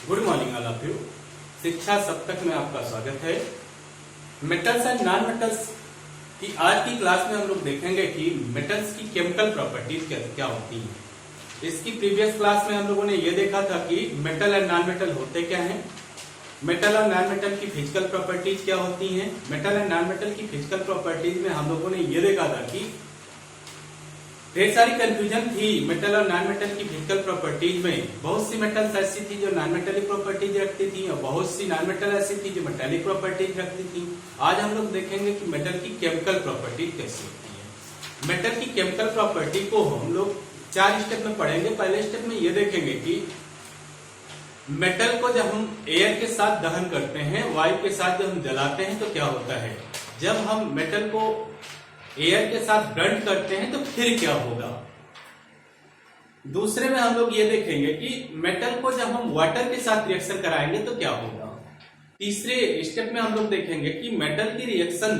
Good morning all of you. शिक्षा सप्तक में आपका स्वागत है। मेटल्स एंड नॉन मेटल्स की आज की क्लास में हम लोग देखेंगे कि मेटल्स की केमिकल प्रॉपर्टीज क्या होती हैं। इसकी प्रीवियस क्लास में हम लोगों ने ये देखा था कि मेटल एंड नॉन मेटल होते क्या हैं, मेटल और नॉन मेटल की फिजिकल प्रॉपर्टीज क्या होती हैं। मेटल एंड नॉन मेटल की फिजिकल प्रॉपर्टीज में हम लोगों ने ये देखा था कि ढेर सारी कंफ्यूजन थी मेटल और नॉन मेटल की फिजिकल प्रॉपर्टीज में। बहुत सी मेटल्स ऐसी थी जो नॉन मेटेलिक प्रॉपर्टीज रखती थी और बहुत सी नॉन मेटल ऐसी थी जो मेटेलिक प्रॉपर्टीज रखती थी। आज हम लोग देखेंगे कि मेटल की केमिकल प्रॉपर्टीज कैसी होती है। मेटल की केमिकल प्रॉपर्टी को हम लोग 4 स्टेप में पढ़ेंगे। पहले स्टेप में ये देखेंगे कि मेटल को जब हम एयर के साथ दहन करते हैं, वायु के साथ जब हम जलाते हैं तो क्या होता है। जब हम मेटल को एयर के साथ बर्न करते हैं तो फिर क्या होगा। दूसरे में हम लोग ये देखेंगे कि मेटल को जब हम वाटर के साथ रिएक्शन कराएंगे तो क्या होगा। तीसरे स्टेप में हम लोग देखेंगे कि मेटल की रिएक्शन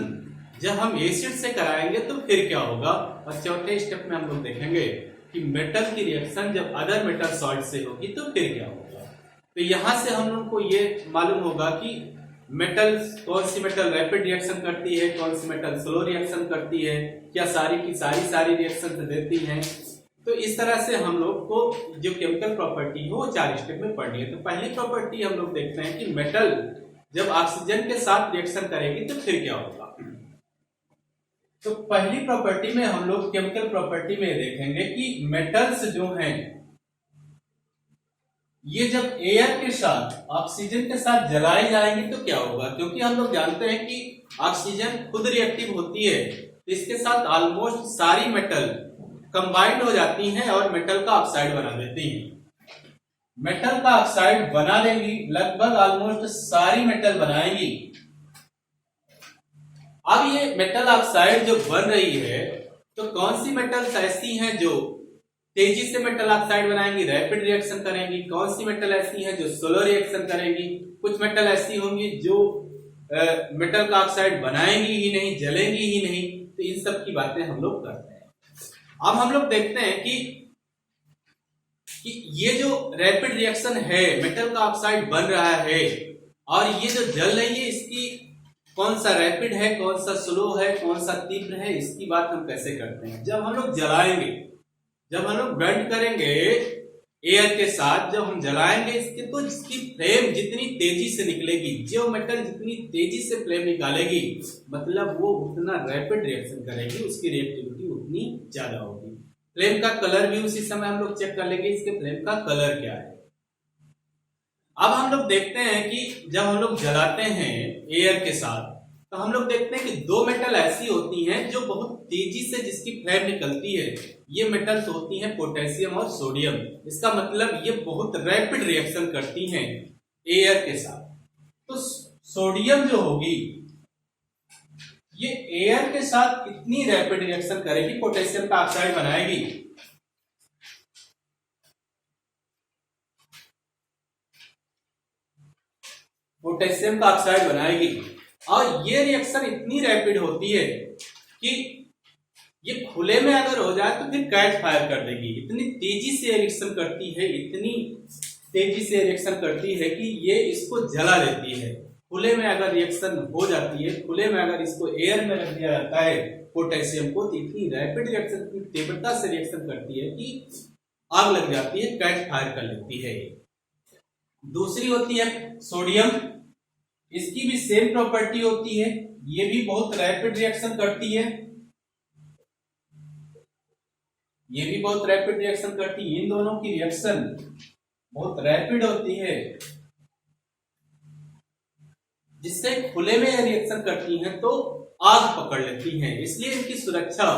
जब हम एसिड से कराएंगे तो फिर क्या होगा। और चौथे स्टेप में हम लोग देखेंगे कि मेटल की रिएक्शन जब अदर मेटल सॉल्ट से होगी तो फिर क्या होगा। तो यहां से हम लोग को ये मालूम होगा कि मेटल कौन सी मेटल रैपिड रिएक्शन करती है, कौन सी मेटल स्लो रिएक्शन करती है, क्या सारी की सारी रिएक्शन देती हैं। तो इस तरह से हम लोग को जो केमिकल प्रॉपर्टी है वो 4 स्टेप में पढ़नी है। तो पहली प्रॉपर्टी हम लोग देखते हैं कि मेटल जब ऑक्सीजन के साथ रिएक्शन करेगी तो फिर क्या होगा। तो पहली प्रॉपर्टी में हम लोग केमिकल प्रॉपर्टी में देखेंगे कि मेटल्स जो हैं ये जब एयर के साथ ऑक्सीजन के साथ जलाए जाएंगे तो क्या होगा। क्योंकि हम लोग जानते हैं कि ऑक्सीजन खुद रिएक्टिव होती है, इसके साथ ऑलमोस्ट सारी मेटल कंबाइंड हो जाती हैं और मेटल का ऑक्साइड बना देती हैं। मेटल का ऑक्साइड बना देंगी, लगभग ऑलमोस्ट सारी मेटल बनाएंगी। अब ये मेटल ऑक्साइड जो बन रही है तो कौन सी मेटल्स ऐसी हैं जो तेजी से मेटल ऑक्साइड बनाएंगी, रैपिड रिएक्शन करेंगी, कौन सी मेटल ऐसी है जो स्लो रिएक्शन करेंगी। कुछ मेटल ऐसी होंगी जो मेटल का ऑक्साइड बनाएंगी ही नहीं, जलेंगी ही नहीं। तो इन सब की बातें हम लोग करते हैं। अब हम लोग देखते हैं कि ये जो रैपिड रिएक्शन है, मेटल का ऑक्साइड बन रहा है और ये जो जल रही है, इसकी कौन सा रैपिड है, कौन सा स्लो है, कौन सा तीव्र है, इसकी बात हम कैसे करते हैं। जब हम लोग जलाएंगे, जब हम लोग बर्न करेंगे एयर के साथ, जब हम जलाएंगे इसके तो इसकी फ्लेम जितनी तेजी से निकलेगी, जो मेटल जितनी तेजी से फ्लेम निकालेगी, मतलब वो उतना रैपिड रिएक्शन करेगी, उसकी रिएक्टिविटी उतनी ज्यादा होगी। फ्लेम का कलर भी उसी समय हम लोग चेक कर लेंगे, इसके फ्लेम का कलर क्या है। अब हम लोग देखते हैं कि जब हम लोग जलाते हैं एयर के साथ तो हम लोग देखते हैं कि 2 मेटल ऐसी होती हैं जो बहुत तेजी से जिसकी फ्लेम निकलती है। ये मेटल्स होती हैं पोटेशियम और सोडियम। इसका मतलब ये बहुत रैपिड रिएक्शन करती हैं एयर के साथ। तो सोडियम जो होगी ये एयर के साथ इतनी रैपिड रिएक्शन करेगी, पोटेशियम का ऑक्साइड बनाएगी। पोटेशियम का ऑक्साइड बनाएगी और ये रिएक्शन इतनी रैपिड होती है कि ये खुले में अगर हो जाए तो फिर कैच फायर कर देगी। इतनी तेजी से रिएक्शन करती है, इतनी तेजी से रिएक्शन करती है कि ये इसको जला देती है। खुले में अगर रिएक्शन हो जाती है, खुले में अगर इसको एयर में रख दिया जाता है पोटेशियम को, तो इतनी रैपिड रिएक्शन, इतनी तीव्रता से रिएक्शन करती है कि आग लग जाती है, कैच फायर कर लेती है। दूसरी होती है सोडियम। इसकी भी सेम प्रॉपर्टी होती है, ये भी बहुत रैपिड रिएक्शन करती है, ये भी बहुत रैपिड रिएक्शन करती है। इन दोनों की रिएक्शन बहुत रैपिड होती है, जिससे खुले में रिएक्शन करती हैं तो आग पकड़ लेती हैं। इसलिए इनकी सुरक्षा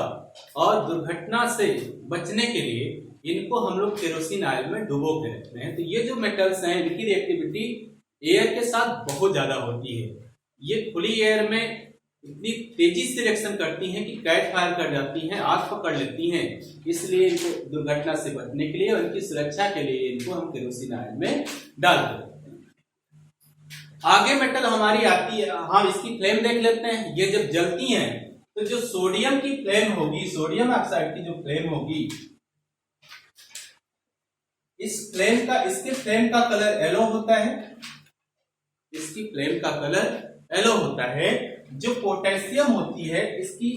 और दुर्घटना से बचने के लिए इनको हम लोग केरोसिन ऑयल में डुबो के रखते हैं। तो ये जो मेटल्स हैं इनकी रिएक्टिविटी एयर के साथ बहुत ज्यादा होती है। ये खुली एयर में इतनी तेजी से रिएक्शन करती हैं कि कैच फायर कर जाती हैं, आग पकड़ लेती हैं। इसलिए इनको दुर्घटना से बचने के लिए और इनकी सुरक्षा के लिए इनको हम केरोसिन ऑयल में डाल देते हैं। आगे मेटल हमारी आती है, हम इसकी फ्लेम देख लेते हैं। ये जब जलती हैं तो जो सोडियम की फ्लेम होगी, सोडियम ऑक्साइड की जो फ्लेम होगी, इसके फ्लेम का कलर येलो होता है, इसकी फ्लेम का कलर येलो होता है। जो पोटेशियम होती है इसकी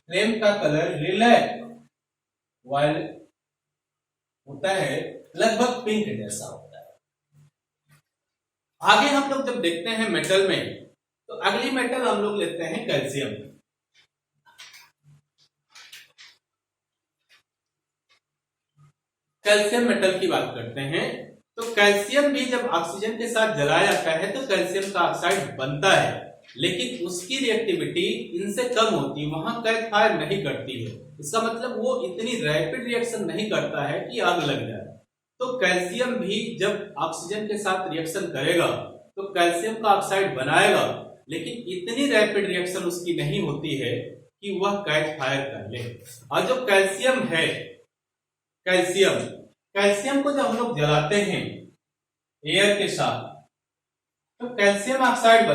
फ्लेम का कलर लिलैक वायलेट होता है, लगभग पिंक जैसा होता है। आगे हम लोग जब देखते हैं मेटल में, तो अगली मेटल हम लोग लेते हैं कैल्शियम। कैल्शियम मेटल की बात करते हैं, तो कैल्शियम भी जब ऑक्सीजन के साथ जलाया जाता है तो कैल्शियम का ऑक्साइड बनता है, लेकिन उसकी रिएक्टिविटी इनसे कम होती है, वहां कैच फायर नहीं करती है। इसका मतलब वो इतनी रैपिड रिएक्शन नहीं करता है कि आग लग जाए। तो कैल्शियम भी जब ऑक्सीजन के साथ रिएक्शन करेगा तो कैल्शियम का ऑक्साइड बनाएगा, लेकिन इतनी रैपिड रिएक्शन उसकी नहीं होती है कि वह कैच फायर कर ले। और जो कैल्शियम है, कैल्शियम को जब हम लोग जलाते हैं एयर के साथ तो कैल्शियम ऑक्साइड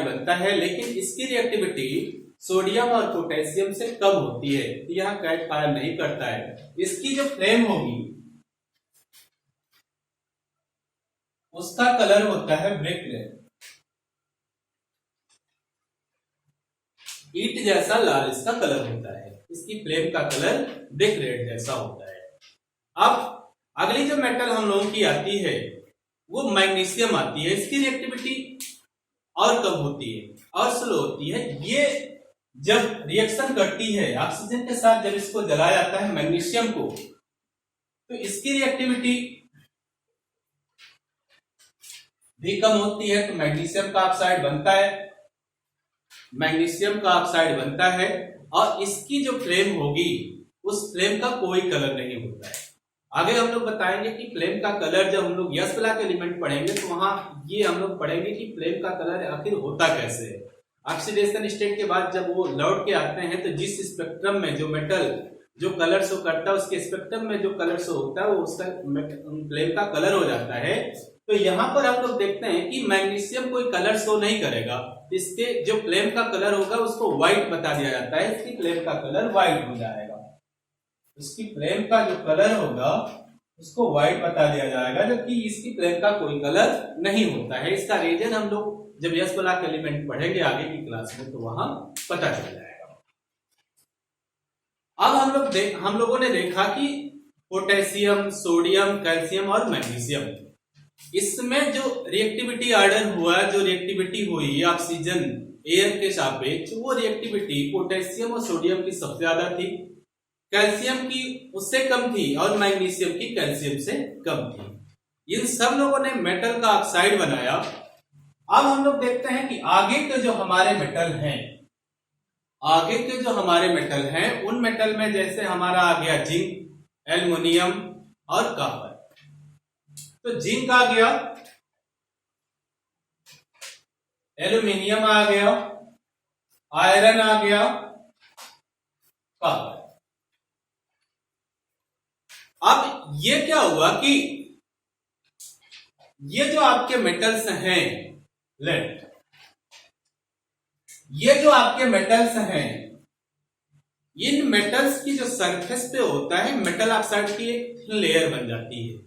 बनता है, लेकिन इसकी रिएक्टिविटी सोडियम और पोटेशियम से कम होती है, यह कैच फायर नहीं करता है। इसकी जो फ्लेम होगी उसका कलर होता है ब्रिक रेड, ईंट जैसा लाल इसका कलर होता है। इसकी फ्लेम का कलर ब्रिक रेड जैसा होता है। अब अगली जो मेटल हम लोगों की आती है वो मैग्नीशियम आती है। इसकी रिएक्टिविटी और कम होती है और स्लो होती है। ये जब रिएक्शन करती है ऑक्सीजन के साथ, जब इसको जलाया जाता है मैग्नीशियम को, तो इसकी रिएक्टिविटी भी कम होती है, तो मैग्नीशियम का ऑक्साइड बनता है और इसकी जो फ्लेम होगी उस फ्लेम का कोई कलर नहीं होता है। आगे हम लोग बताएंगे कि फ्लेम का कलर, जब हम लोग यस वाला के एलिमेंट पढ़ेंगे तो वहां ये हम लोग पढ़ेंगे कि फ्लेम का कलर आखिर होता कैसे है। ऑक्सीडेशन स्टेट के बाद जब वो लौट के आते हैं तो जिस स्पेक्ट्रम में जो मेटल जो कलर शो करता है, उसके स्पेक्ट्रम में जो कलर शो होता है वो उसका फ्लेम का कलर हो जाता है। तो यहाँ पर हम लोग देखते हैं कि मैग्नीशियम कोई कलर शो नहीं करेगा, इसके जो फ्लेम का कलर होगा उसको व्हाइट बता दिया जाता है, इसकी फ्लेम का कलर व्हाइट हो जाएगा। इसकी फ्लेम का जो कलर होगा उसको व्हाइट बता दिया जाएगा, जबकि इसकी फ्लेम का कोई कलर नहीं होता है। इसका रीजन हम लोग जब यस ब्लॉक एलिमेंट पढ़ेंगे आगे की क्लास में तो वहां पता चल जाएगा। अब हम लोगों ने देखा कि पोटेशियम, सोडियम, कैल्शियम और मैग्नीशियम, इसमें जो रिएक्टिविटी ऑर्डर हुआ, जो रिएक्टिविटी हुई ऑक्सीजन एयर के सापेक्ष, वो रिएक्टिविटी पोटेशियम और सोडियम की सबसे ज्यादा थी, कैल्शियम की उससे कम थी और मैग्नीशियम की कैल्शियम से कम थी। इन सब लोगों ने मेटल का ऑक्साइड बनाया। अब हम लोग देखते हैं कि आगे के जो हमारे मेटल हैं, उन मेटल में जैसे हमारा आ गया जिंक, एल्युमिनियम और कॉपर। तो जिंक आ गया, एल्युमिनियम आ गया, आयरन आ गया, कॉपर। अब ये क्या हुआ कि ये जो आपके मेटल्स हैं, ये जो आपके मेटल्स हैं, इन मेटल्स की जो सरफेस पे होता है मेटल ऑक्साइड की एक थिन लेयर बन जाती है।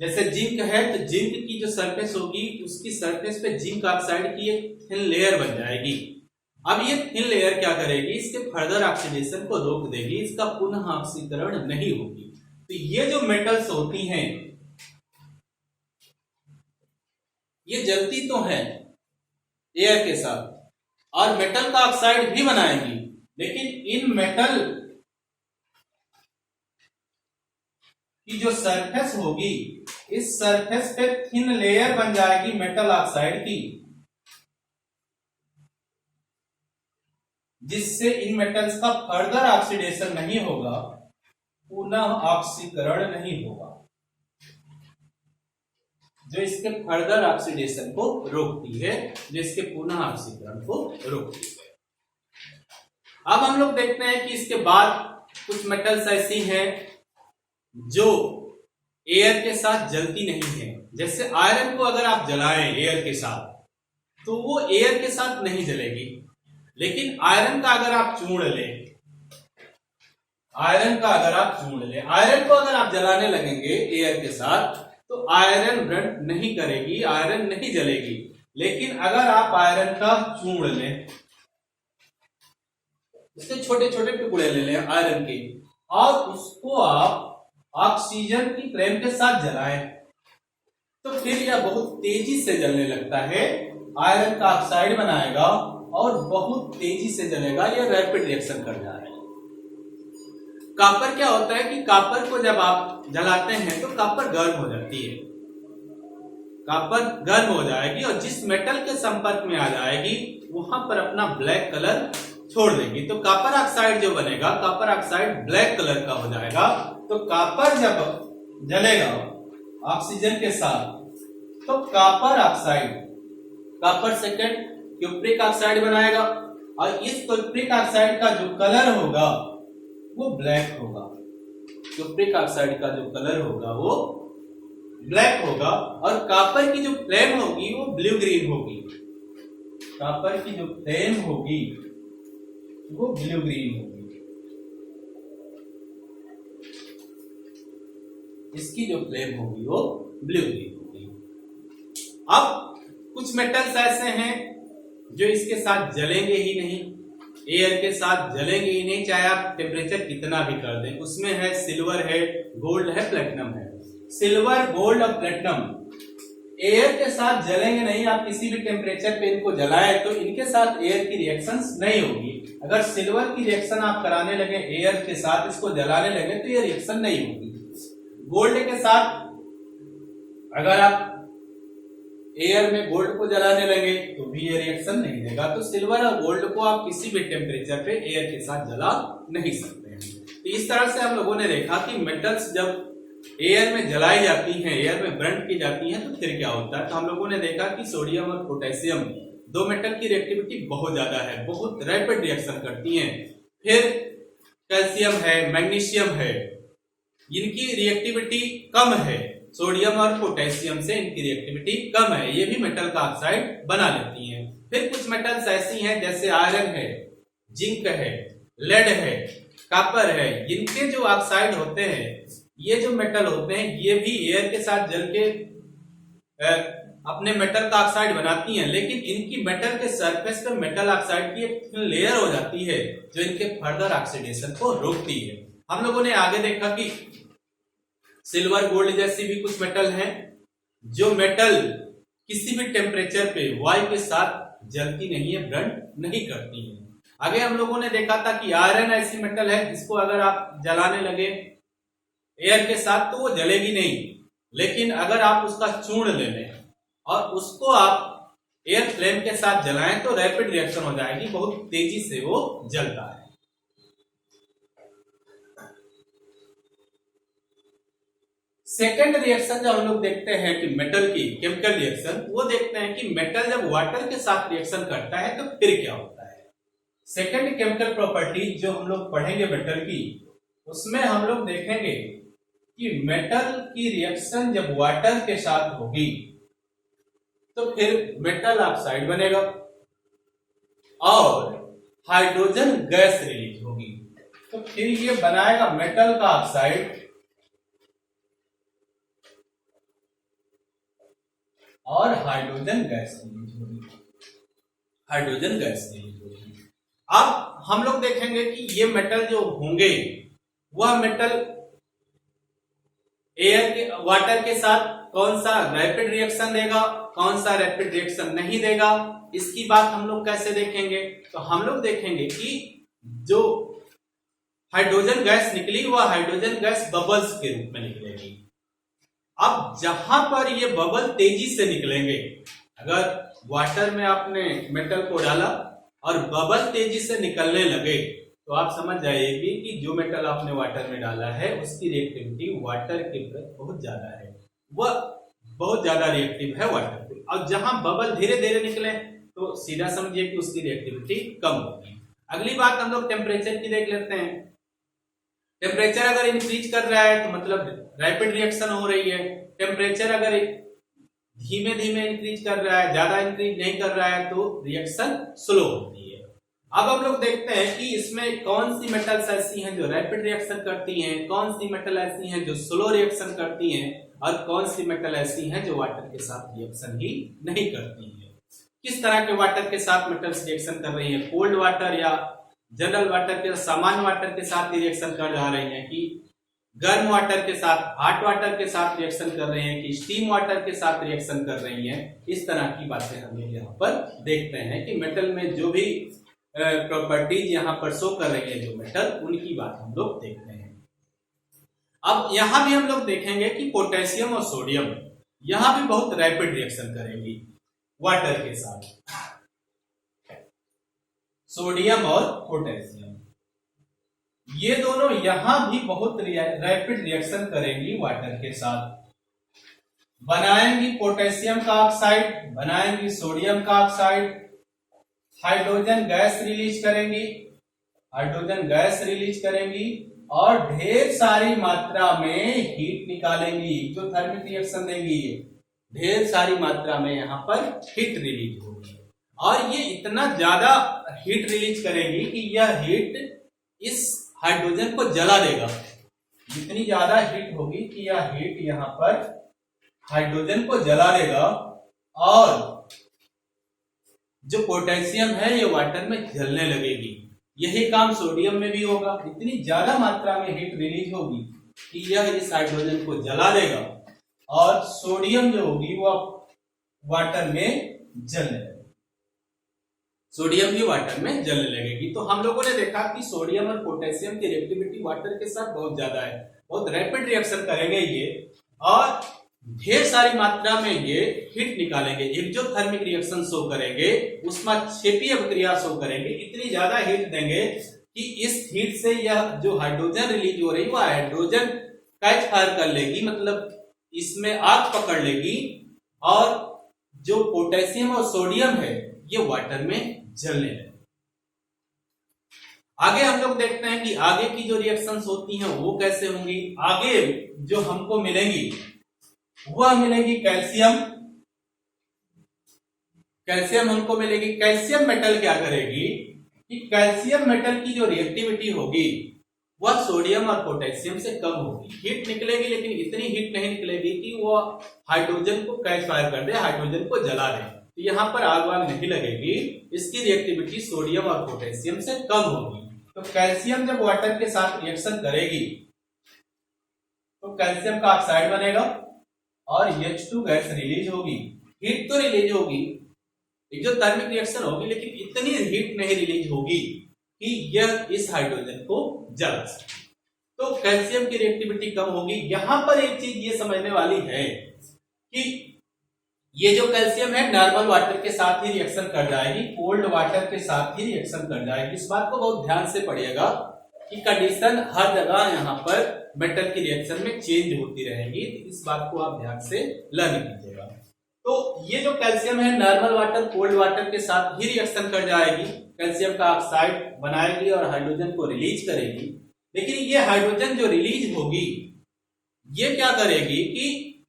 जैसे जिंक है तो जिंक की जो सरफेस होगी उसकी सरफेस पे जिंक ऑक्साइड की एक थिन लेयर बन जाएगी। अब ये थिन लेयर क्या करेगी, इसके फर्दर ऑक्सीडेशन को रोक देगी, इसका पुनः ऑक्सीकरण नहीं होगी। तो ये जो मेटल्स होती हैं ये जलती तो है एयर के साथ और मेटल का ऑक्साइड भी बनाएगी, लेकिन इन मेटल की जो सरफेस होगी, इस सरफेस पे थिन लेयर बन जाएगी मेटल ऑक्साइड की, जिससे इन मेटल्स का फर्दर ऑक्सीडेशन नहीं होगा, पुनः ऑक्सीकरण नहीं होगा, जो इसके फर्दर ऑक्सीडेशन को रोकती है, जो इसके पुनः ऑक्सीकरण को रोकती है। अब हम लोग देखते हैं कि इसके बाद कुछ मेटल्स ऐसी हैं जो एयर के साथ जलती नहीं है। जैसे आयरन को अगर आप जलाएं एयर के साथ तो वो एयर के साथ नहीं जलेगी, लेकिन आयरन का अगर आप चूर्ण लें, आयरन का अगर आप चूर्ण लें, आयरन को अगर आप जलाने लगेंगे एयर के साथ तो आयरन ब्रन नहीं करेगी, आयरन नहीं जलेगी। लेकिन अगर आप आयरन का चूर्ण लें, इसके छोटे छोटे टुकड़े ले लें आयरन के, और उसको आप ऑक्सीजन की फ्लेम के साथ जलाएं तो फिर यह बहुत तेजी से जलने लगता है, आयरन का ऑक्साइड बनाएगा और बहुत तेजी से जलेगा, यह रैपिड रिएक्शन कर जा रहा है। कॉपर क्या होता है कि कॉपर को जब आप जलाते हैं तो कॉपर गर्म हो जाती है, कॉपर गर्म हो जाएगी और जिस मेटल के संपर्क में आ जाएगी वहां पर अपना ब्लैक कलर छोड़ देगी। तो कॉपर ऑक्साइड जो बनेगा, कॉपर ऑक्साइड ब्लैक कलर का हो जाएगा। तो कॉपर जब जलेगा ऑक्सीजन के साथ तो copper oxide, copper second cupric oxide बनाएगा और इस क्यूप्रिक ऑक्साइड का जो कलर होगा वो ब्लैक होगा। क्यूप्रिक ऑक्साइड का जो कलर होगा वो ब्लैक होगा और कॉपर की जो फ्लेम होगी वो ब्लू ग्रीन होगी। कॉपर की जो फ्लेम होगी वो ब्लू ग्रीन होगी, इसकी जो फ्लेम होगी वो ब्लू ग्रीन होगी। अब कुछ मेटल्स ऐसे हैं जो इसके साथ जलेंगे ही नहीं, एयर के साथ जलेंगे ही नहीं, चाहे आप टेम्परेचर कितना भी कर दें। उसमें है सिल्वर है, गोल्ड है, प्लेटिनम है। सिल्वर, गोल्ड और प्लेटिनम एयर के साथ जलेंगे नहीं, आप किसी भी टेम्परेचर पे इनको जलाएं तो इनके साथ एयर की रिएक्शंस नहीं होगी। अगर सिल्वर की रिएक्शन आप कराने लगे एयर के साथ, इसको जलाने लगे तो ये रिएक्शन नहीं होगी। गोल्ड के साथ अगर आप एयर में गोल्ड को जलाने लगे तो भी ये रिएक्शन नहीं देगा। तो सिल्वर और गोल्ड को आप किसी भी टेम्परेचर पे एयर के साथ जला नहीं सकते हैं। तो इस तरह से हम लोगों ने देखा कि मेटल्स जब एयर में जलाई जाती हैं, एयर में बर्न की जाती हैं तो फिर क्या होता है। तो हम लोगों ने देखा कि सोडियम और पोटेशियम दो मेटल की रिएक्टिविटी बहुत ज्यादा है, बहुत रैपिड रिएक्शन करती हैं। फिर कैल्शियम है, मैग्नीशियम है, इनकी रिएक्टिविटी कम है, सोडियम और पोटेशियम से इनकी रिएक्टिविटी कम है, ये भी मेटल का ऑक्साइड बना लेती हैं। फिर कुछ मेटल्स ऐसी हैं जैसे आयरन है, जिंक है, लेड है, कॉपर है, इनके जो ऑक्साइड होते हैं, ये जो मेटल होते हैं ये भी एयर के साथ जल के अपने मेटल का ऑक्साइड बनाती हैं, लेकिन इनकी मेटल के सरफेस पे मेटल ऑक्साइड की एक लेयर हो जाती है जो इनके फर्दर ऑक्सीडेशन को रोकती है। हम लोगों ने आगे देखा कि सिल्वर, गोल्ड जैसी भी कुछ मेटल हैं जो मेटल किसी भी टेम्परेचर पे वायु के साथ जलती नहीं है, ब्रन नहीं करती है। आगे हम लोगों ने देखा था कि आयरन ऐसी मेटल है जिसको अगर आप जलाने लगे एयर के साथ तो वो जलेगी नहीं, लेकिन अगर आप उसका चूर्ण ले लें और उसको आप एयर फ्लेम के साथ जलाएं तो रैपिड रिएक्शन हो जाएगी, बहुत तेजी से वो जलता है। सेकेंड रिएक्शन जब हम लोग देखते हैं कि मेटल की केमिकल रिएक्शन, वो देखते हैं कि मेटल जब वाटर के साथ रिएक्शन करता है तो फिर क्या होता है। सेकेंड केमिकल प्रॉपर्टी जो हम लोग पढ़ेंगे मेटल की, उसमें हम लोग देखेंगे कि मेटल की रिएक्शन जब वाटर के साथ होगी तो फिर मेटल ऑक्साइड बनेगा और हाइड्रोजन गैस रिलीज होगी, तो फिर ये बनाएगा मेटल का ऑक्साइड और हाइड्रोजन गैस रिलीज होगी, हाइड्रोजन गैस रिलीज होगी। अब हम लोग देखेंगे कि ये मेटल जो होंगे वह मेटल एयर के वाटर के साथ कौन सा रैपिड रिएक्शन देगा, कौन सा रैपिड रिएक्शन नहीं देगा, इसकी बात हम लोग कैसे देखेंगे। तो हम लोग देखेंगे कि जो हाइड्रोजन गैस निकली वह हाइड्रोजन गैस बबल्स के रूप में निकलेगी। अब जहां पर ये बबल तेजी से निकलेंगे, अगर वाटर में आपने मेटल को डाला और बबल तेजी से निकलने लगे तो आप समझ जाइए कि जो मेटल आपने वाटर में डाला है उसकी रिएक्टिविटी वाटर के प्रति बहुत ज्यादा है, वह बहुत ज्यादा रिएक्टिव है वाटर पे। और जहां बबल धीरे धीरे निकले तो सीधा समझिए कि उसकी रिएक्टिविटी कम होगी। अगली बात हम लोग टेम्परेचर की देख लेते हैं। टेम्परेचर अगर इंक्रीज कर रहा है तो मतलब रैपिड रिएक्शन हो रही है। टेम्परेचर अगर धीमे धीमे इंक्रीज कर रहा है, ज्यादा इंक्रीज नहीं कर रहा है तो रिएक्शन स्लो होती है। अब हम लोग देखते हैं कि इसमें कौन सी मेटल्स ऐसी हैं जो रैपिड रिएक्शन करती हैं, कौन सी मेटल ऐसी हैं जो स्लो रिएक्शन करती हैं, और कौन सी मेटल ऐसी हैं जो वाटर के साथ रिएक्शन ही नहीं करती हैं। किस तरह के वाटर के साथ मेटल्स रिएक्शन कर रही हैं, कोल्ड वाटर या जनरल वाटर के सामान्य वाटर के साथ रिएक्शन कर जा रही हैं, कि गर्म वाटर के साथ हॉट वाटर के साथ रिएक्शन कर रहे हैं, कि स्टीम वाटर के साथ रिएक्शन कर रही हैं। इस तरह की बातें हम लोग यहाँ पर देखते हैं कि मेटल में जो भी प्रॉपर्टीज यहाँ पर शो कर रही है जो मेटल, उनकी बात हम लोग देखते हैं। अब यहाँ भी हम लोग देखेंगे कि पोटेशियम और सोडियम यहाँ भी बहुत रैपिड रिएक्शन करेंगी वाटर के साथ, सोडियम और पोटेशियम ये दोनों यहां भी बहुत रैपिड रिएक्शन करेंगी वाटर के साथ, बनाएंगी पोटेशियम का ऑक्साइड, बनाएंगी सोडियम का ऑक्साइड, हाइड्रोजन गैस रिलीज करेंगी, हाइड्रोजन गैस रिलीज करेंगी और ढेर सारी मात्रा में हीट निकालेंगी, जो थर्मिक रिएक्शन देंगी। ढेर सारी मात्रा में यहाँ पर हीट रिलीज होगी और ये इतना ज्यादा हीट रिलीज करेंगी कि यह हीट इस हाइड्रोजन को जला देगा। जितनी ज्यादा हीट होगी कि यह हीट यहाँ पर हाइड्रोजन को जला देगा और जो पोटेशियम है ये वाटर में जलने लगेगी। यही काम सोडियम में भी होगा। इतनी ज्यादा मात्रा में हीट रिलीज होगी कि यह इस हाइड्रोजन को जला देगा और सोडियम जो होगी वह वाटर में जलने लगेगी, सोडियम भी वाटर में जलने लगेगी। तो हम लोगों ने देखा कि सोडियम और पोटेशियम की रिएक्टिविटी वाटर के साथ बहुत ज्यादा है, बहुत रैपिड रिएक्शन करेंगे ये और ढेर सारी मात्रा में ये हीट निकालेंगे, एक्सोथर्मिक रिएक्शन शो करेंगे, ऊष्माक्षेपीय अभिक्रिया शो करेंगे। इतनी ज्यादा हीट देंगे कि इस हीट से यह जो हाइड्रोजन रिलीज हो रही है वह हाइड्रोजन कैच फायर कर लेगी, मतलब इसमें आग पकड़ लेगी और जो पोटेशियम और सोडियम है ये वाटर में जलने लगे। आगे हम लोग देखते हैं कि आगे की जो रिएक्शंस होती हैं वो कैसे होंगी। आगे जो हमको मिलेंगी वह मिलेगी कैल्शियम, कैल्शियम हमको मिलेगी। कैल्शियम मेटल क्या करेगी कि कैल्शियम मेटल की जो रिएक्टिविटी होगी वह सोडियम और पोटेशियम से कम होगी। हीट निकलेगी लेकिन इतनी हीट नहीं निकलेगी कि वह हाइड्रोजन को कैच फायर कर दे, हाइड्रोजन को जला दे। तो यहां पर आग वाग नहीं लगेगी, इसकी रिएक्टिविटी सोडियम और पोटेशियम से कम होगी। तो कैल्शियम जब वाटर के साथ रिएक्शन करेगी तो कैल्शियम का ऑक्साइड बनेगा और H2 गैस रिलीज होगी। हीट तो रिलीज होगी, एक्सोथर्मिक रिएक्शन होगी, लेकिन इतनी हीट नहीं रिलीज होगी कि यह इस हाइड्रोजन को जला सके। तो कैल्शियम की रिएक्टिविटी कम होगी। यहां पर एक चीज ये समझने वाली है कि ये जो कैल्शियम है नॉर्मल वाटर के साथ ही रिएक्शन कर जाएगी, कोल्ड वाटर के साथ ही रिएक्शन कर जाएगी। इस बात को बहुत ध्यान से पढ़िएगा कि कंडीशन हर जगह यहाँ पर मेटल की रिएक्शन में चेंज होती रहेगी, इस बात को आप ध्यान से लर्न कीजिएगा। तो ये जो कैल्शियम है नॉर्मल वाटर कोल्ड वाटर के साथ ही रिएक्शन कर जाएगी, कैल्शियम का ऑक्साइड बनाएगी और हाइड्रोजन को रिलीज करेगी। लेकिन ये हाइड्रोजन जो रिलीज होगी ये क्या करेगी कि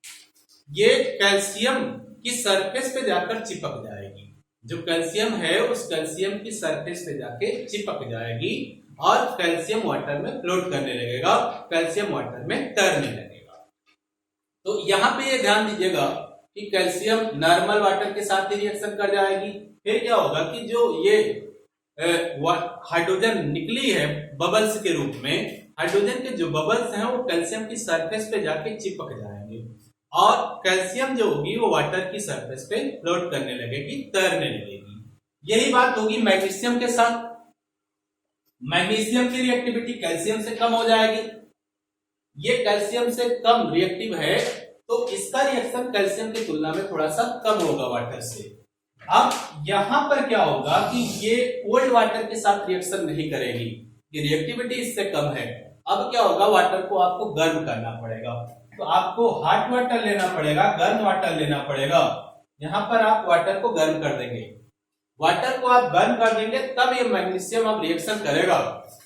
ये कैल्शियम की सरफेस पे जाकर चिपक जाएगी। जो कैल्शियम है उस कैल्शियम की सरफेस पे जाके चिपक जाएगी और कैल्शियम वाटर में फ्लोट करने लगेगा, कैल्शियम वाटर में तैरने लगेगा। तो यहाँ पे ये ध्यान दीजिएगा कि कैल्शियम नॉर्मल वाटर के साथ ही रिएक्शन कर जाएगी। फिर क्या होगा कि जो ये हाइड्रोजन निकली है बबल्स के रूप में, हाइड्रोजन के जो बबल्स हैं वो कैल्शियम की सरफेस पे जाके चिपक जाएंगे और कैल्शियम जो होगी वो वाटर की सरफेस पे फ्लोट करने लगेगी, तैरने लगेगी। यही बात होगी मैग्नीशियम के साथ। मैग्नीशियम की रिएक्टिविटी कैल्शियम से कम हो जाएगी। ये कैल्शियम से कम रिएक्टिव है तो इसका रिएक्शन कैल्शियम की तुलना में थोड़ा सा कम होगा वाटर से। अब यहां पर क्या होगा कि ये कोल्ड वाटर के साथ रिएक्शन नहीं करेगी, ये रिएक्टिविटी इससे कम है। अब क्या होगा, वाटर को आपको गर्म करना पड़ेगा, तो आपको हॉट वाटर लेना पड़ेगा, गर्म वाटर लेना पड़ेगा। यहां पर आप वाटर को गर्म कर देंगे, वाटर को आप गर्म कर देंगे तब ये मैग्नीशियम अब रिएक्शन करेगा,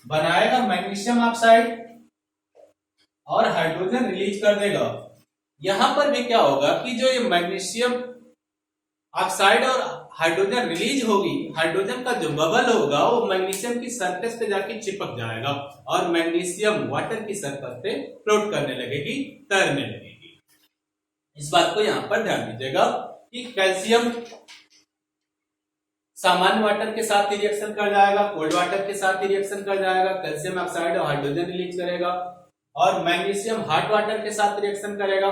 बनाएगा मैग्नीशियम ऑक्साइड और हाइड्रोजन रिलीज कर देगा। यहां पर भी क्या होगा कि जो ये मैग्नीशियम ऑक्साइड और हाइड्रोजन रिलीज होगी, हाइड्रोजन का जो बबल होगा वो मैग्नीशियम की सरफेस पे जाके चिपक जाएगा और मैग्नीशियम वाटर की सरफेस पे फ्लोट करने लगेगी, तैरने लगेगी। इस बात को यहां पर ध्यान दीजिएगा कि कैल्शियम सामान्य वाटर के साथ ही रिएक्शन कर जाएगा, कोल्ड वाटर के साथ ही रिएक्शन कर जाएगा, कैल्शियम ऑक्साइड और हाइड्रोजन रिलीज करेगा, और मैग्नीशियम हॉट वाटर के साथ रिएक्शन करेगा।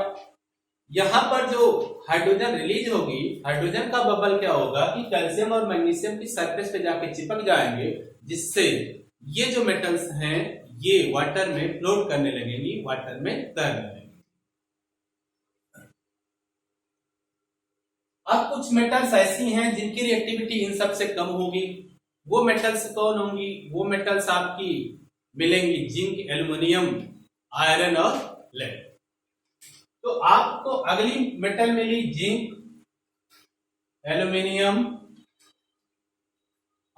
यहां पर जो हाइड्रोजन रिलीज होगी, हाइड्रोजन का बबल क्या होगा कि कैल्शियम और मैग्नीशियम की सरफेस पे जाके चिपक जाएंगे, जिससे ये जो मेटल्स हैं ये वाटर में फ्लोट करने लगेंगी, वाटर में तैरने लगेंगी। अब कुछ मेटल्स ऐसी हैं जिनकी रिएक्टिविटी इन सब से कम होगी। वो मेटल्स कौन होंगी? वो मेटल्स आपकी मिलेंगी जिंक, एल्युमिनियम, आयरन और लेड। तो आपको अगली मेटल मिली जिंक, एल्युमिनियम,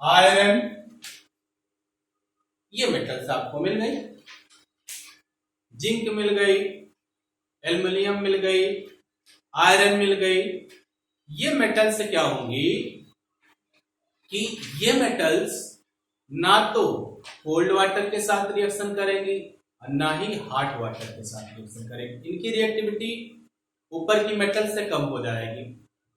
आयरन, ये मेटल्स आपको मिल गई। जिंक मिल गई, एल्युमिनियम मिल गई, आयरन मिल गई। ये मेटल्स क्या होंगी कि ये मेटल्स ना तो कोल्ड वाटर के साथ रिएक्शन करेंगी और ना ही हॉट वाटर के साथ रिएक्शन करेंगी। इनकी रिएक्टिविटी ऊपर की मेटल से कम हो जाएगी।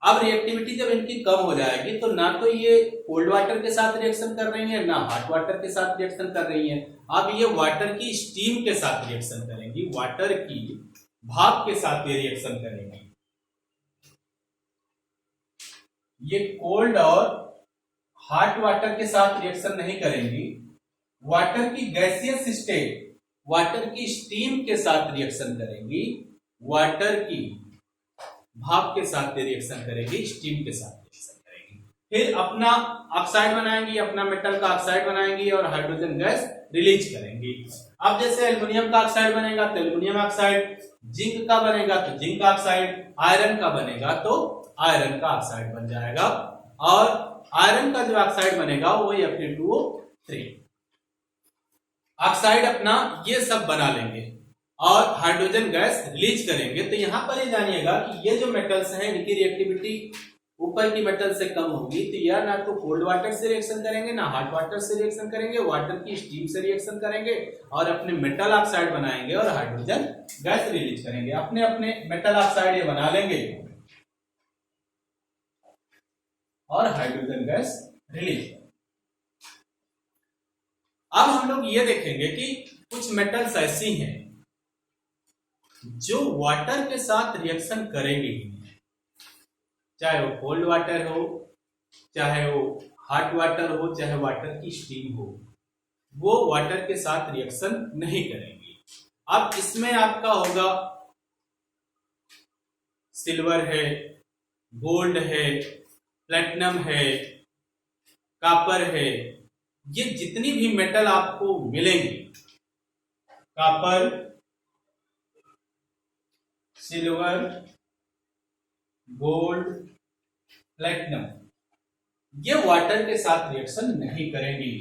अब रिएक्टिविटी जब इनकी कम हो जाएगी तो ना तो ये कोल्ड वाटर के साथ रिएक्शन कर रही है, ना हॉट वाटर के साथ रिएक्शन कर रही है। अब ये वाटर की स्टीम के साथ रिएक्शन करेंगी, वाटर की भाप के साथ ये रिएक्शन करेंगी। ये कोल्ड और हॉट वाटर के साथ रिएक्शन नहीं करेंगी, वाटर की गैसियस स्टेट, वाटर की स्टीम के साथ रिएक्शन करेंगी, वाटर की भाप के साथ रिएक्शन करेगी, स्टीम के साथ रिएक्शन करेगी। फिर अपना ऑक्साइड बनाएंगी, अपना मेटल का ऑक्साइड बनाएंगी और हाइड्रोजन गैस रिलीज करेंगी। अब जैसे एल्युमिनियम का ऑक्साइड बनेगा तो एल्युमिनियम ऑक्साइड, जिंक का बनेगा तो जिंक ऑक्साइड, आयरन का बनेगा तो आयरन का ऑक्साइड बन जाएगा। और आयरन का जो ऑक्साइड बनेगा वो Fe2O3 ऑक्साइड अपना ये सब बना लेंगे और हाइड्रोजन गैस रिलीज करेंगे। तो यहां पर ये जानिएगा कि ये जो मेटल्स हैं इनकी रिएक्टिविटी ऊपर की मेटल से कम होगी। तो यह ना तो कोल्ड वाटर से रिएक्शन करेंगे, ना हॉट वाटर से रिएक्शन करेंगे, वाटर की स्टीम से रिएक्शन करेंगे और अपने मेटल ऑक्साइड बनाएंगे और हाइड्रोजन गैस रिलीज करेंगे। अपने अपने मेटल ऑक्साइड ये बना लेंगे और हाइड्रोजन गैस रिलीज करेंगे। अब हम लोग ये देखेंगे कि कुछ मेटल्स ऐसी हैं जो वाटर के साथ रिएक्शन करेंगे, चाहे वो कोल्ड वाटर हो, चाहे वो हॉट वाटर हो, चाहे वाटर की स्टीम हो, वो वाटर के साथ रिएक्शन नहीं करेंगी। अब इसमें आपका होगा सिल्वर है, गोल्ड है, प्लेटिनम है, कॉपर है। ये जितनी भी मेटल आपको मिलेंगे, कॉपर, सिल्वर, गोल्ड, प्लेटिनम, ये वाटर के साथ रिएक्शन नहीं करेंगी।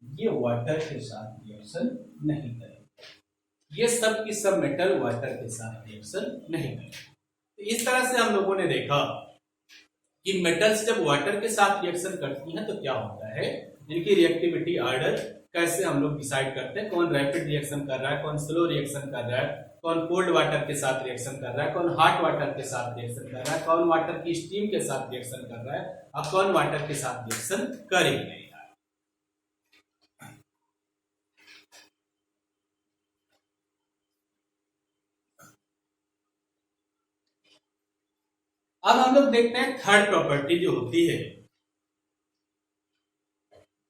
ये वाटर के साथ रिएक्शन नहीं करेंगे। ये सब की सब मेटल वाटर के साथ रिएक्शन नहीं करेंगे। तो इस तरह से हम लोगों ने देखा कि मेटल्स जब वाटर के साथ रिएक्शन करती हैं तो क्या होता है, इनकी रिएक्टिविटी ऑर्डर कैसे हम लोग डिसाइड करते हैं, कौन रैपिड रिएक्शन कर रहा है, कौन स्लो रिएक्शन कर रहा है, कौन कोल्ड वाटर के साथ रिएक्शन कर रहा है, कौन हॉट वाटर के साथ रिएक्शन कर रहा है, कौन वाटर की स्टीम के साथ रिएक्शन कर रहा है और कौन वाटर के साथ रिएक्शन कर ही नहीं रहा है। अब हम लोग देखते हैं थर्ड प्रॉपर्टी जो होती है,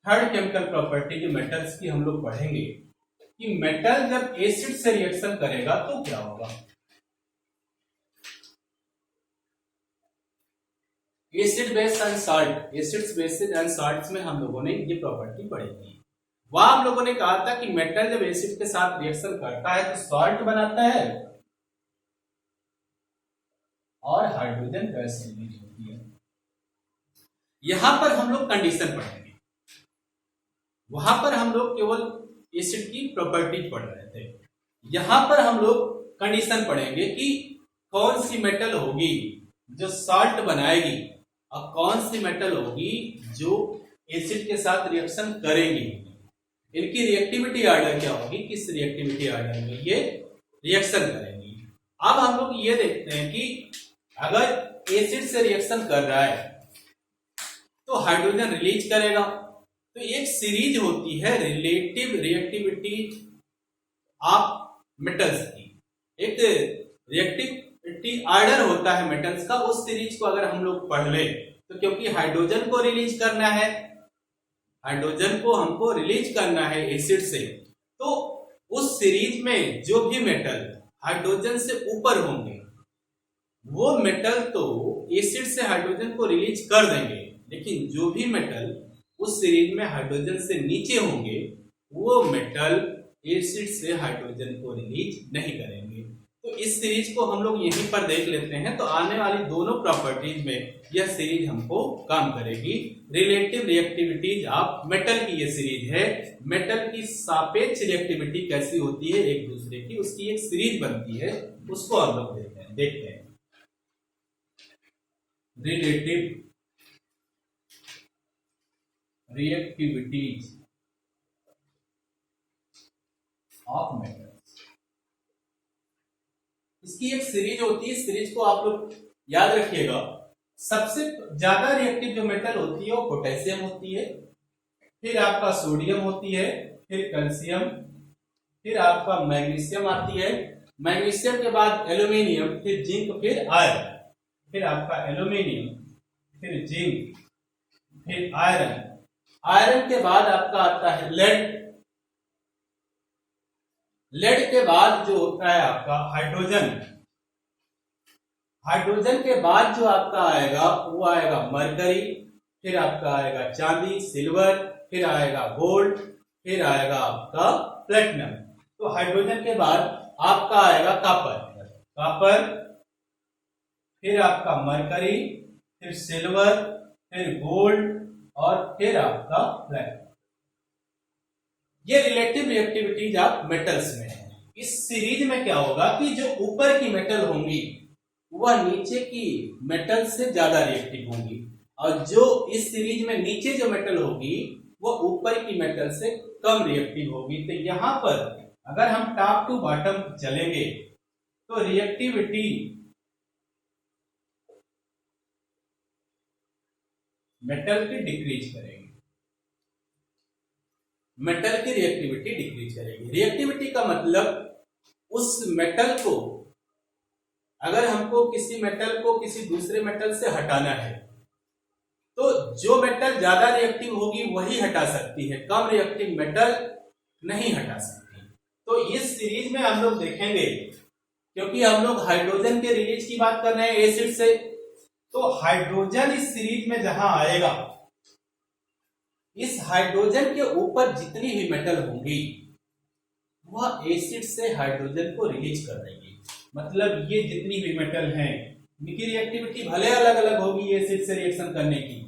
थर्ड केमिकल प्रॉपर्टी जो मेटल्स की हम लोग पढ़ेंगे कि मेटल जब एसिड से रिएक्शन करेगा तो क्या होगा। Acid base and salt, acids bases and salts में हम लोगों ने ये प्रॉपर्टी पढ़ी थी। वहां हम लोगों ने कहा था कि मेटल जब एसिड के साथ रिएक्शन करता है तो सॉल्ट बनाता है और हाइड्रोजन गैस रिलीज होती है। यहां पर हम लोग कंडीशन पढ़ेंगे, वहां पर हम लोग केवल एसिड की प्रॉपर्टी पढ़ रहे थे। यहां पर हम लोग कंडीशन पढ़ेंगे कि कौन सी मेटल होगी जो साल्ट बनाएगी और कौन सी मेटल होगी जो एसिड के साथ रिएक्शन करेंगी, इनकी रिएक्टिविटी ऑर्डर क्या होगी, किस रिएक्टिविटी ऑर्डर में ये रिएक्शन करेंगी। अब हम लोग ये देखते हैं कि अगर एसिड से रिएक्शन कर रहा है तो हाइड्रोजन रिलीज करेगा। तो एक सीरीज होती है रिलेटिव रिएक्टिविटी ऑफ मेटल्स की, एक रिएक्टिविटी ऑर्डर होता है मेटल्स का। उस सीरीज को अगर हम लोग पढ़ ले तो क्योंकि हाइड्रोजन को रिलीज करना है, हाइड्रोजन को हमको रिलीज करना है एसिड से, तो उस सीरीज में जो भी मेटल हाइड्रोजन से ऊपर होंगे वो मेटल तो एसिड से हाइड्रोजन को रिलीज कर देंगे, लेकिन जो भी मेटल उस सीरीज में हाइड्रोजन से नीचे होंगे वो मेटल एसिड से हाइड्रोजन को रिलीज नहीं करेंगे। तो इस सीरीज को हम लोग यहीं पर देख लेते हैं। तो आने वाली दोनों प्रॉपर्टीज में यह सीरीज हमको काम करेगी। रिलेटिव रिएक्टिविटीज ऑफ मेटल की ये सीरीज है। मेटल की सापेक्ष रिएक्टिविटी कैसी होती है एक दूसरे की, उसकी एक सीरीज बनती है, उसको हम लोग देखते हैं। रिलेटिव रिएक्टिविटीज ऑफ मेटल्स, इसकी एक सीरीज होती है। सीरीज को आप लोग याद रखिएगा। सबसे ज्यादा रिएक्टिव जो मेटल होती है वो पोटेशियम होती है, फिर आपका सोडियम होती है, फिर कैल्शियम, फिर आपका मैग्नीशियम आती है, मैग्नीशियम के बाद एल्यूमिनियम, फिर जिंक, फिर आयरन, फिर आपका एल्यूमिनियम, फिर जिंक, फिर आयरन, आयरन के बाद आपका आता है लेड, लेड के बाद जो होता है आपका हाइड्रोजन, हाइड्रोजन के बाद जो आपका आएगा वो आएगा मरकरी, फिर आपका आएगा चांदी सिल्वर, फिर आएगा गोल्ड, फिर आएगा आपका प्लेटिनम। तो हाइड्रोजन के बाद आपका आएगा कॉपर, कॉपर, फिर आपका मरकरी, फिर सिल्वर, फिर गोल्ड और फिर आपका प्लेटिनम। ये रिलेटिव रिएक्टिविटीज ऑफ मेटल्स में है। इस सीरीज में क्या होगा कि जो ऊपर की मेटल होंगी वह नीचे की मेटल से ज्यादा रिएक्टिव होंगी, और जो इस सीरीज में नीचे जो मेटल होगी वो ऊपर की मेटल से कम रिएक्टिव होगी। तो यहां पर अगर हम टॉप टू बॉटम चलेंगे तो रिएक्टिविटी मेटल की डिक्रीज करेगी, मेटल की रिएक्टिविटी डिक्रीज करेगी। रिएक्टिविटी का मतलब उस मेटल को, अगर हमको किसी मेटल को किसी दूसरे मेटल से हटाना है तो जो मेटल ज्यादा रिएक्टिव होगी वही हटा सकती है, कम रिएक्टिव मेटल नहीं हटा सकती। तो इस सीरीज में हम लोग देखेंगे, क्योंकि हम लोग हाइड्रोजन के रिलीज की बात कर रहे हैं एसिड से, तो हाइड्रोजन इस सीरीज में जहां आएगा, इस हाइड्रोजन के ऊपर जितनी भी मेटल होंगी वह एसिड से हाइड्रोजन को रिलीज कर देंगी। मतलब ये जितनी भी मेटल हैं इनकी रिएक्टिविटी भले अलग अलग होगी एसिड से रिएक्शन करने की,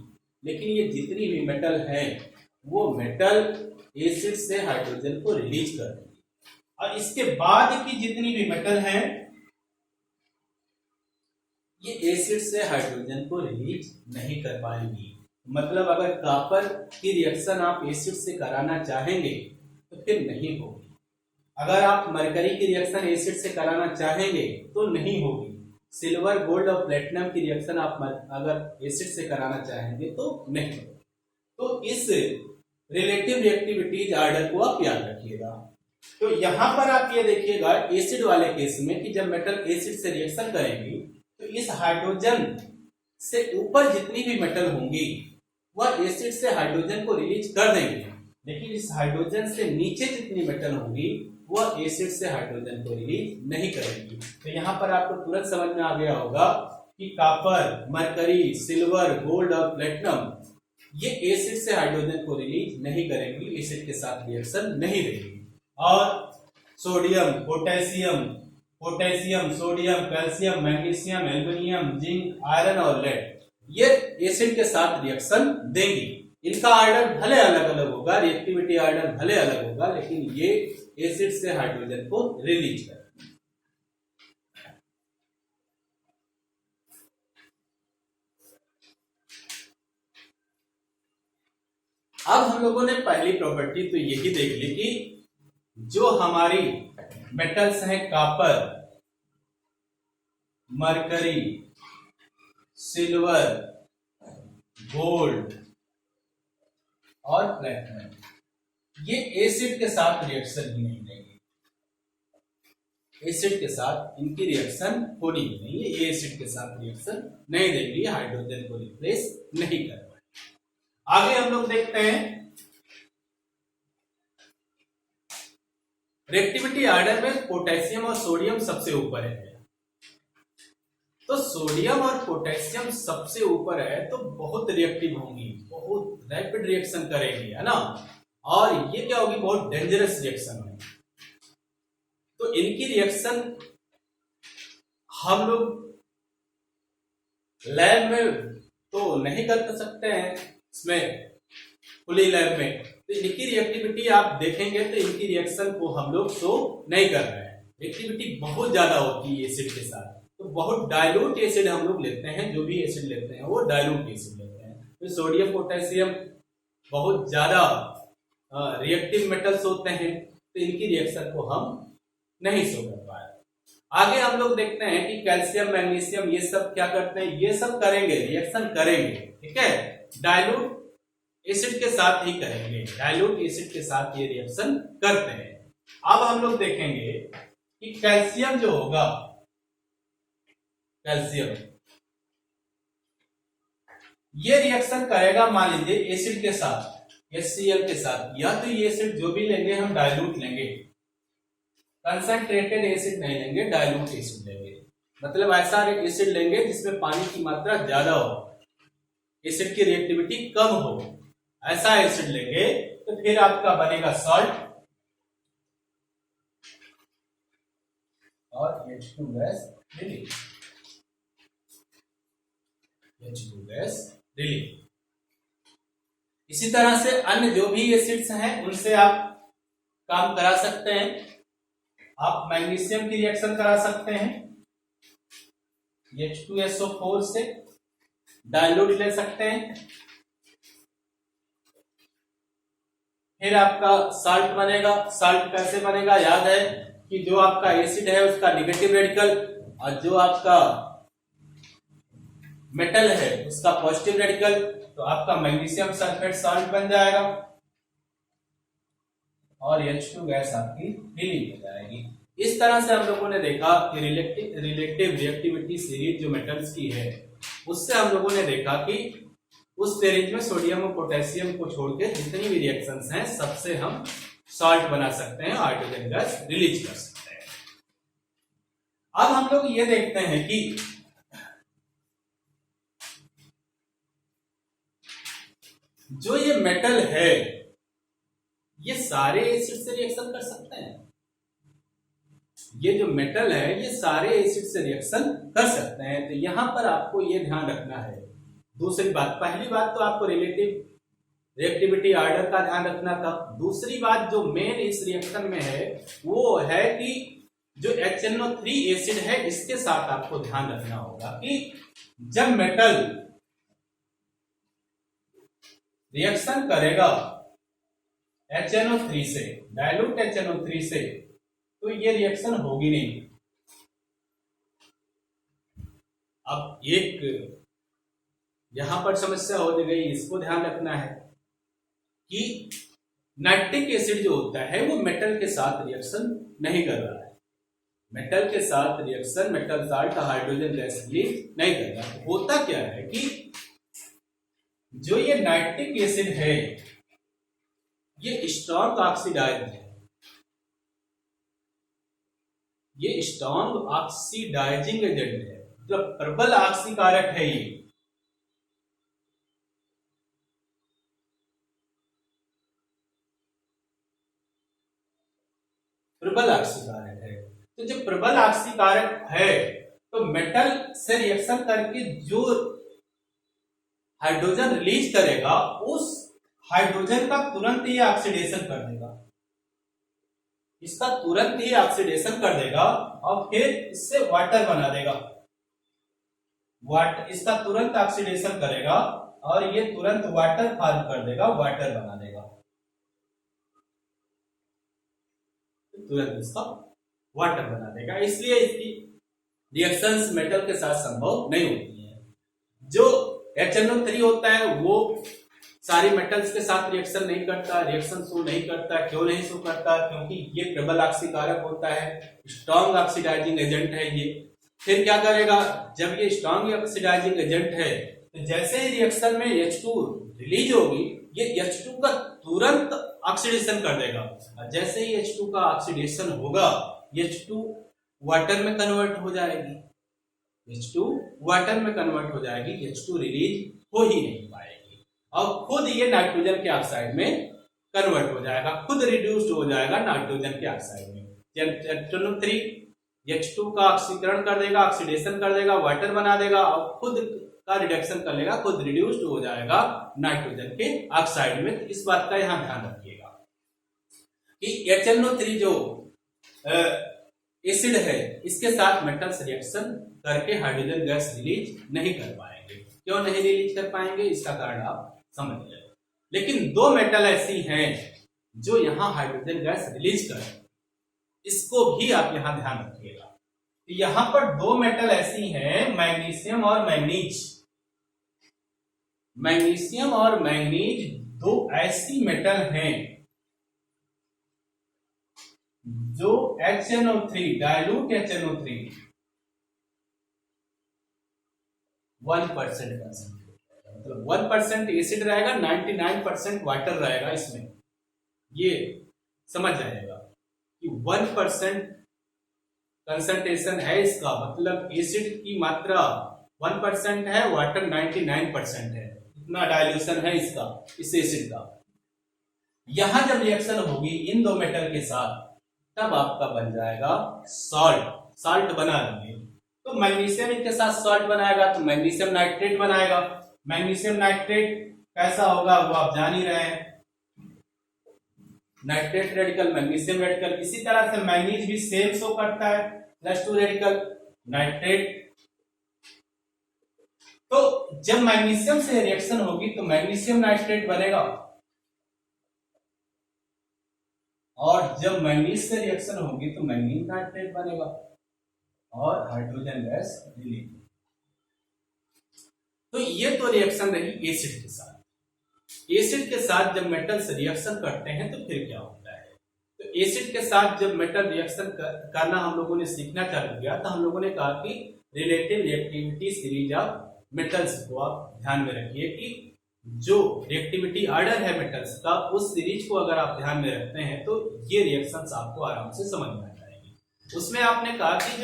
लेकिन ये जितनी भी मेटल हैं वो मेटल एसिड से हाइड्रोजन को रिलीज कर देंगी। और इसके बाद की जितनी भी मेटल हैं ये एसिड से हाइड्रोजन को रिलीज नहीं कर पाएंगी। मतलब अगर कॉपर की रिएक्शन आप एसिड से कराना चाहेंगे तो फिर नहीं होगी, अगर आप मरकरी की रिएक्शन एसिड से कराना चाहेंगे तो नहीं होगी, सिल्वर गोल्ड और प्लेटिनम की रिएक्शन आप अगर एसिड से कराना चाहेंगे तो नहीं होगी। तो इस रिलेटिव रिएक्टिविटीज ऑर्डर को आप याद रखिएगा। तो यहां पर आप ये देखिएगा एसिड वाले केस में कि जब मेटल एसिड से रिएक्शन करेंगी तो इस हाइड्रोजन से ऊपर जितनी भी मेटल होंगी वह एसिड से हाइड्रोजन को रिलीज कर देंगे, लेकिन इस हाइड्रोजन से नीचे जितनी मेटल होंगी वह एसिड से हाइड्रोजन को रिलीज नहीं करेंगी। तो यहाँ पर आपको तुरंत समझ में आ गया होगा कि कॉपर, मरकरी, सिल्वर, गोल्ड और प्लेटिनम ये एसिड से हाइड्रोजन को रिलीज नहीं करेंगी, एसिड के साथ रिएक्शन नहीं देंगी। और sodium, potassium, sodium, calcium, magnesium, aluminium, zinc, iron और लेड ये एसिड के साथ रिएक्शन देंगी। इनका ऑर्डर भले अलग अलग होगा, रिएक्टिविटी ऑर्डर भले अलग होगा, लेकिन ये एसिड से हाइड्रोजन को रिलीज करेंगे। अब हम लोगों ने पहली प्रॉपर्टी तो यही देख ली कि जो हमारी मेटल्स हैं कॉपर, मरकरी, सिल्वर, गोल्ड और प्लेटिनम, ये एसिड के साथ रिएक्शन ही नहीं देंगे। एसिड के साथ इनकी रिएक्शन होनी ही नहीं है, ये एसिड के साथ रिएक्शन नहीं देंगे, हाइड्रोजन को रिप्लेस नहीं कर पाएंगे। आगे हम लोग देखते हैं रिएक्टिविटी ऑर्डर में पोटेशियम और सोडियम सबसे ऊपर है। तो सोडियम और पोटेशियम सबसे ऊपर है तो बहुत रिएक्टिव होंगी, बहुत रैपिड रिएक्शन करेंगी, है ना। और ये क्या होगी, बहुत डेंजरस रिएक्शन होगी। तो इनकी रिएक्शन हम लोग लैब में तो नहीं कर सकते हैं, इसमें खुली लैब में। तो इनकी रिएक्टिविटी आप देखेंगे तो इनकी रिएक्शन को हम लोग शो नहीं कर रहे हैं। रिएक्टिविटी बहुत ज्यादा होती है एसिड के साथ, तो बहुत डाइल्यूट एसिड हम लोग लेते हैं, जो भी एसिड लेते हैं वो डाइल्यूट एसिड लेते हैं। तो सोडियम पोटेशियम बहुत ज्यादा रिएक्टिव मेटल्स होते हैं, तो इनकी रिएक्शन को हम नहीं शो कर पाए। आगे हम लोग देखते हैं कि कैल्शियम, मैग्नीशियम, ये सब क्या करते हैं, ये सब करेंगे, रिएक्शन करेंगे, ठीक है, डाइल्यूट एसिड के साथ ही करेंगे, डाइल्यूट एसिड के साथ ये रिएक्शन करते हैं। अब हम लोग देखेंगे कि कैल्शियम जो होगा, कैल्शियम ये रिएक्शन करेगा, मान लीजिए एसिड के साथ, HCl के साथ, या तो ये एसिड जो भी लेंगे हम डाइल्यूट लेंगे, कंसंट्रेटेड एसिड नहीं लेंगे, डाइल्यूट एसिड लेंगे। मतलब ऐसा एसिड लेंगे जिसमें पानी की मात्रा ज्यादा हो, एसिड की रिएक्टिविटी कम हो, ऐसा एसिड लेंगे। तो फिर आपका बनेगा सॉल्ट और H2 gas release, H2 gas release. इसी तरह से अन्य जो भी एसिड्स हैं उनसे आप काम करा सकते हैं। आप मैग्नीशियम की रिएक्शन करा सकते हैं, H2SO4 से डाइल्यूट ले सकते हैं। फिर आपका साल्ट बनेगा। साल्ट कैसे बनेगा, याद है कि जो आपका एसिड है उसका निगेटिव रेडिकल और जो आपका मेटल है उसका पॉजिटिव रेडिकल, तो आपका मैग्नीशियम सल्फेट साल्ट बन जाएगा और H2 गैस आपकी रिलीज हो जाएगी। इस तरह से हम लोगों ने देखा कि रिलेटिव रिएक्टिविटी सीरीज जो मेटल्स की है, उससे हम लोगों ने देखा कि उस सीरीज में सोडियम और पोटेशियम को छोड़ के जितनी भी रिएक्शंस हैं सबसे हम सॉल्ट बना सकते हैं, हाइड्रोजन गैस रिलीज कर सकते हैं। अब हम लोग ये देखते हैं कि जो ये मेटल है ये सारे एसिड से रिएक्शन कर सकते हैं। ये जो मेटल है ये सारे एसिड से रिएक्शन कर सकते हैं। तो यहां पर आपको ये ध्यान रखना है। दूसरी बात, पहली बात तो आपको रिलेटिव रिएक्टिविटी ऑर्डर का ध्यान रखना था। दूसरी बात जो मेन इस रिएक्शन में है वो है कि जो HNO3 एसिड है इसके साथ आपको ध्यान रखना होगा कि जब मेटल रिएक्शन करेगा HNO3 से, डाइल्यूट HNO3 से, तो ये रिएक्शन होगी नहीं। अब एक यहां पर समस्या हो गई, इसको ध्यान रखना है कि नाइट्रिक एसिड जो होता है वो मेटल के साथ रिएक्शन नहीं कर रहा है। मेटल के साथ reaction, metal salt hydrogen gas release नहीं कर रहा है। होता क्या है कि जो ये नाइट्रिक एसिड है ये स्ट्रॉन्ग ऑक्सीडाइज है, ये स्ट्रॉन्ग ऑक्सीडाइजिंग एजेंट है, मतलब प्रबल ऑक्सीकारक है। ये प्रबल ऑक्सीकारक है। तो जब प्रबल ऑक्सीकारक है तो मेटल से रिएक्शन करके जो हाइड्रोजन रिलीज करेगा उस हाइड्रोजन का तुरंत ही ऑक्सीडेशन कर देगा, इसका तुरंत ही ऑक्सीडेशन कर देगा और फिर इससे वाटर बना देगा। इसका तुरंत ऑक्सीडेशन करेगा और ये तुरंत वाटर फॉर्म कर देगा, वाटर बना देगा, तुरंत इसका वाटर बना देगा। इसलिए इसकी रिएक्शंस मेटल के साथ संभव नहीं होती है। जो HNO3 होता है वो सारी मेटल्स के साथ रिएक्शन नहीं करता, रिएक्शन शो नहीं करता। क्यों नहीं शो करता? क्योंकि ये प्रबल ऑक्सीकारक होता है, स्ट्रॉन्ग ऑक्सीडाइजिंग एजेंट है ये। फिर क्या करेगा, जब ये स्ट्रॉन्ग ऑक्सीडाइजिंग एजेंट है तो जैसे ही रिएक्शन में H2 रिलीज होगी, ये H2 का तुरंत ऑक्सीडेशन कर देगा, और जैसे ही H2 का ऑक्सीडेशन होगा, H2 वाटर में कन्वर्ट हो जाएगी, H2 वाटर में कन्वर्ट हो जाएगी, H2 रिलीज हो ही नहीं पाएगी, और खुद ये नाइट्रोजन के ऑक्साइड में कन्वर्ट हो जाएगा, खुद रिड्यूस्ड हो जाएगा नाइट्रोजन के ऑक्साइड में। HNO3 H2 का ऑक्सीकरण कर देगा, ऑक्सीडेशन कर देगा, वाटर बना देगा, और खुद का रिडक्शन कर लेगा, खुद रिड्यूस्ड हो जाएगा नाइट्रोजन के ऑक्साइड में। तो इस बात का यहां ध्यान रखिएगा कि HNO3 जो एसिड है, इसके साथ मेटल्स रिएक्शन करके हाइड्रोजन गैस रिलीज नहीं कर पाएंगे। क्यों नहीं रिलीज कर पाएंगे, इसका कारण आप समझ लें। लेकिन दो मेटल ऐसी हैं जो यहां हाइड्रोजन गैस रिलीज कर, इसको भी आप यहां ध्यान रखिएगा। यहां पर दो मेटल ऐसी हैं, मैग्नीशियम और मैंगनीज। मैग्नीशियम और मैंगनीज दो ऐसी मेटल हैं जो HNO3 डाइल्यूट HNO3 1% मतलब 1% एसिड रहेगा, 99% वाटर रहेगा इसमें। ये समझ जाएगा कि 1% कंसंट्रेशन है इसका, मतलब एसिड की मात्रा 1% है, वाटर 99% है, इतना डाइल्यूशन है इसका, इस एसिड का। यहां जब रिएक्शन होगी इन दो मेटल के साथ, तब आपका बन जाएगा सॉल्ट, साल्ट बना लेंगे। तो मैग्नीशियम इनके साथ सॉल्ट बनाएगा तो मैग्नीशियम नाइट्रेट बनाएगा। मैग्नीशियम नाइट्रेट कैसा होगा वो आप जान ही रहे हैं, नाइट्रेट रेडिकल, मैग्नीशियम रेडिकल। इसी तरह से मैंगनीज भी सेम शो करता है, +2 रेडिकल नाइट्रेट। तो जब मैग्नीशियम से रिएक्शन होगी तो मैग्नीशियम नाइट्रेट बनेगा, और जब मैंगनीज से रिएक्शन होगी तो मैंगनीज नाइट्रेट बनेगा, और हाइड्रोजन गैस रिलीज। तो ये तो रिएक्शन रही एसिड के साथ। एसिड के साथ जब मेटल्स रिएक्शन करते हैं तो फिर क्या होता है? तो एसिड के साथ जब मेटल रिएक्शन करना हम लोगों ने सीखना चालू किया, तो हम लोगों ने कहा कि relative reactivity series of metals को आप ध्यान में रखिए कि जो रिएक्टिविटी ऑर्डर है मेटल्स का, उस सीरीज को अगर आप ध्यान में रखते हैं तो ये रिएक्शंस आपको आराम से समझ में आ जाएगी। उसमें आपने कहा कि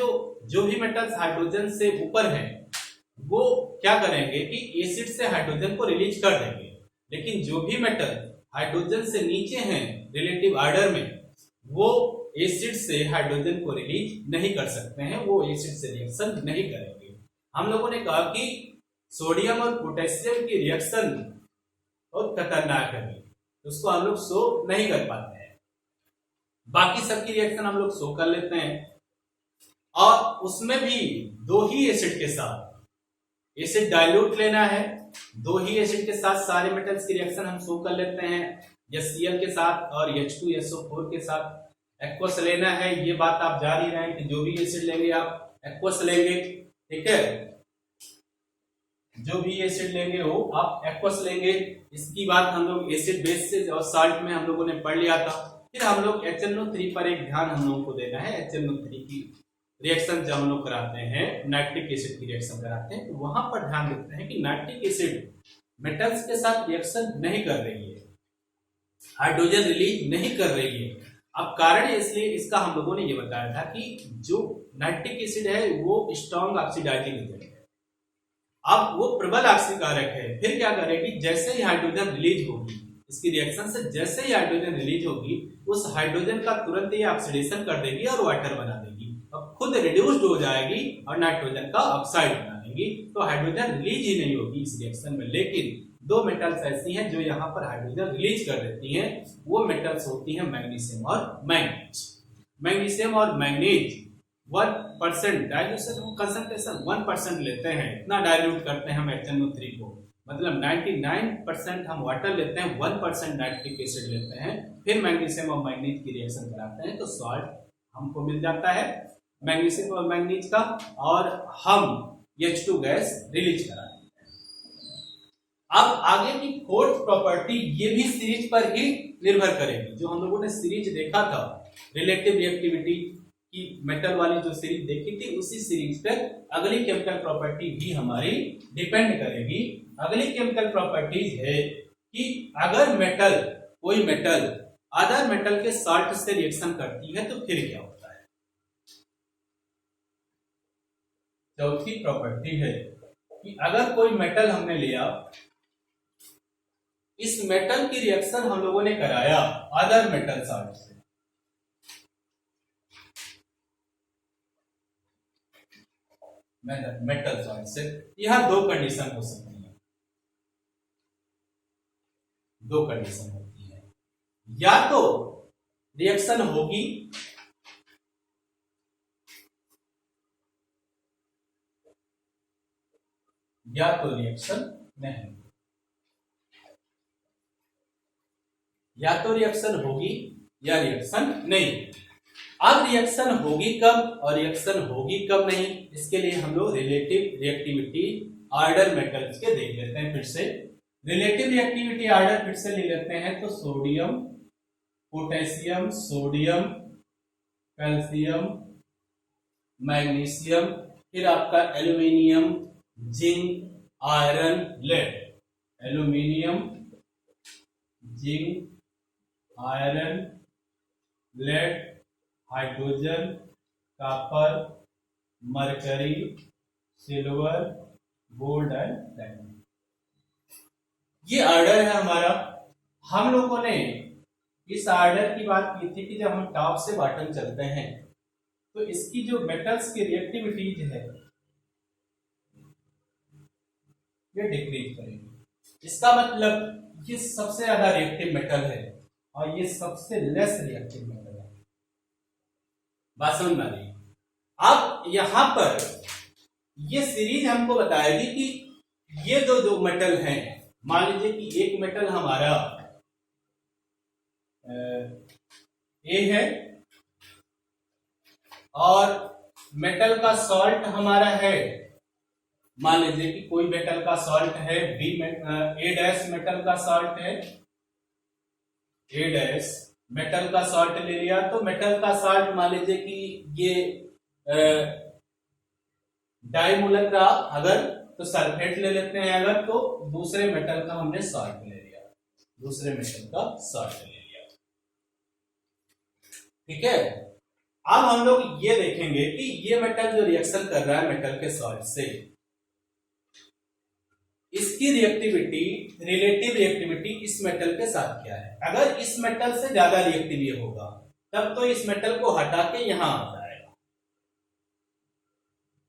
जो भी मेटल्स हाइड्रोजन से ऊपर हैं वो क्या करेंगे कि एसिड से हाइड्रोजन को रिलीज कर देंगे, लेकिन जो भी मेटल हाइड्रोजन से नीचे हैं रिलेटिव ऑर्डर में, वो एसिड से हाइड्रोजन को रिलीज नहीं कर सकते हैं, वो एसिड से रिएक्शन नहीं करेंगे। हम लोगों ने कहा कि सोडियम और पोटेशियम की रिएक्शन बहुत खतरनाक है, उसको हम लोग शो नहीं कर पाते हैं। बाकी सबकी रिएक्शन हम लोग शो कर लेते हैं, और उसमें भी दो ही एसिड के साथ, एसिड डाइल्यूट लेना है, दो ही एसिड के साथ सारे मेटल्स की रिएक्शन हम शो कर लेते हैं, HCl के साथ और H2SO4 के साथ। एक्वस लेना है, ये बात आप जान ही रहे हैं कि जो भी एसिड लेंगे आप एक्वस लेंगे, ठीक है, जो भी एसिड लेंगे वो आप एक्वस लेंगे। इसकी बात हम लोग एसिड बेस से और साल्ट में हम लोगों ने पढ़ लिया था। फिर हम लोग HNO3 पर एक ध्यान हम लोगों को देना है। HNO3 की रिएक्शन जब हम लोग कराते हैं, नाइट्रिक एसिड की रिएक्शन कराते हैं, तो वहां पर ध्यान देते हैं कि नाइट्रिक एसिड मेटल्स के साथ रिएक्शन नहीं कर रही है, हाइड्रोजन रिलीज नहीं कर रही है। अब कारण इसलिए इसका हम लोगों ने ये बताया था कि जो नाइट्रिक एसिड है वो स्ट्रॉन्ग ऑक्सीडाइजिंग एजेंट है, अब वो प्रबल ऑक्सीकारक है। फिर क्या करेगी, जैसे ही हाइड्रोजन रिलीज होगी, इसकी रिएक्शन से जैसे ही हाइड्रोजन रिलीज होगी, उस हाइड्रोजन का तुरंत ही ऑक्सीडेशन कर देगी और वाटर बना देगी, अब खुद रिड्यूस्ड हो जाएगी और नाइट्रोजन का ऑक्साइड बना देगी। तो हाइड्रोजन रिलीज ही नहीं होगी इस रिएक्शन में। लेकिन दो मेटल्स ऐसी हैं जो यहाँ पर हाइड्रोजन रिलीज कर देती हैं, वो मेटल्स होती हैं मैग्नीशियम और मैंगनीज। मैग्नीशियम और मैंगनीज 1% डाइल्यूशन कंसंट्रेशन 1% लेते हैं, इतना डाइल्यूट करते हैं हम HNO3 को, मतलब 99% हम वाटर लेते हैं, 1% नाइट्रिक एसिड लेते हैं, फिर मैग्नीशियम और मैंगनीज की रिएक्शन कराते हैं तो सॉल्ट हमको मिल जाता है मैग्नीशियम और मैंगनीज का, और हम H2 गैस रिलीज कराते हैं। अब आगे की फोर्थ प्रॉपर्टी ये भी सीरीज पर ही निर्भर करेगी। जो हम लोगों ने सीरीज देखा था रिलेटिव रिएक्टिविटी की मेटल वाली जो सीरीज देखी थी, उसी सीरीज पर अगली केमिकल प्रॉपर्टी भी हमारी डिपेंड करेगी। अगली केमिकल प्रॉपर्टीज है कि अगर मेटल, कोई मेटल अदर मेटल के साल्ट से रिएक्शन करती है तो फिर क्या होता है। चौथी प्रॉपर्टी है कि अगर कोई मेटल हमने लिया, इस मेटल की रिएक्शन हम लोगों ने कराया अदर मेटल साल्ट से, मेटल साल्ट से, यहां दो कंडीशन हो सकती है, दो कंडीशन होती है। या तो रिएक्शन होगी, या तो रिएक्शन नहीं, या तो रिएक्शन होगी या रिएक्शन नहीं। अब रिएक्शन होगी कब और रिएक्शन होगी कब नहीं, इसके लिए हम लोग रिलेटिव रिएक्टिविटी ऑर्डर मेटल्स के देख लेते हैं। फिर से रिलेटिव रिएक्टिविटी ऑर्डर फिर से ले लेते हैं तो sodium, potassium, sodium, calcium, magnesium, फिर आपका aluminium, zinc, iron, lead. Aluminium, zinc, iron, lead, hydrogen, copper, mercury, silver, gold and diamond. ये ऑर्डर है हमारा। हम लोगों ने इस ऑर्डर की बात की थी कि जब हम टॉप से बॉटम चलते हैं तो इसकी जो मेटल्स की रिएक्टिविटीज है ये डिक्रीज करेगी। इसका मतलब ये सबसे ज्यादा रिएक्टिव मेटल है और ये सबसे लेस रिएक्टिव मेटल है। बात समझ में आ रही है? अब यहां पर ये सीरीज हमको बताएगी कि ये दो मेटल हैं। मान लीजिए कि एक मेटल हमारा ए है और मेटल का सॉल्ट हमारा है, मान लीजिए कि कोई मेटल का सॉल्ट है बी, ए डैश मेटल का सॉल्ट है, ए डैश मेटल का सॉल्ट ले लिया तो मेटल का सॉल्ट मान लीजिए कि ये डाइमूलक रहा अगर तो सल्फेट ले लेते हैं, अगर तो दूसरे मेटल का हमने सॉल्ट ले लिया, दूसरे मेटल का सॉल्ट ले लिया। ठीक है, अब हम लोग ये देखेंगे कि ये मेटल जो रिएक्शन कर रहा है मेटल के सॉल्ट से, इसकी रिएक्टिविटी, रिलेटिव रिएक्टिविटी इस मेटल के साथ क्या है। अगर इस मेटल से ज्यादा रिएक्टिव ये होगा तब तो इस मेटल को हटा के यहां आ जाएगा,